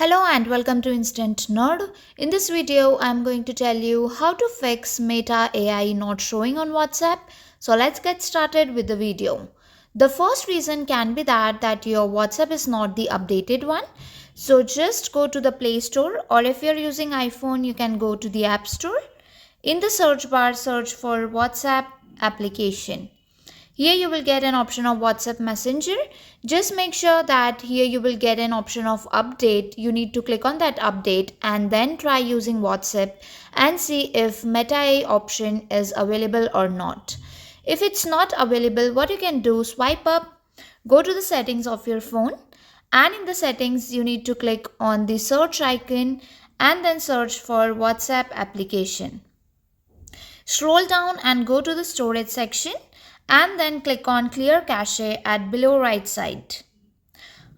Hello and welcome to Instant Nerd. In this video, I'm going to tell you how to fix Meta AI not showing on WhatsApp. So let's get started with the video. The first reason can be that your WhatsApp is not the updated one. So just go to the Play Store, or if you're using iPhone, you can go to the App Store. In the search bar, search for WhatsApp application. Here you will get an option of WhatsApp Messenger. Just make sure that here you will get an option of update. You need to click on that update and then try using WhatsApp and see if Meta AI option is available or not. If it's not available, what you can do, swipe up, go to the settings of your phone, and in the settings you need to click on the search icon and then search for WhatsApp application. Scroll down and go to the storage section and then click on clear cache at below right side.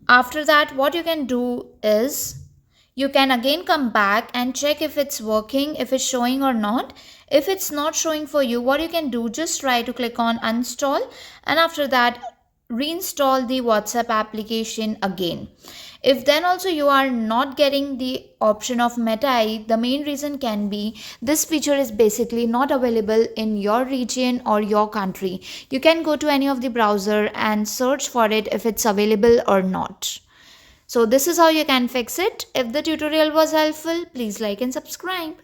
After that, what you can do is you can again come back and check if it's working, if it's showing or not. If it's not showing for you, what you can do, just try to click on uninstall, and after that reinstall the WhatsApp application again. If then also you are not getting the option of Meta AI, the main reason can be this feature is basically not available in your region or your country. You can go to any of the browser and search for it if it's available or not. So this is how you can fix it. If the tutorial was helpful, please like and subscribe.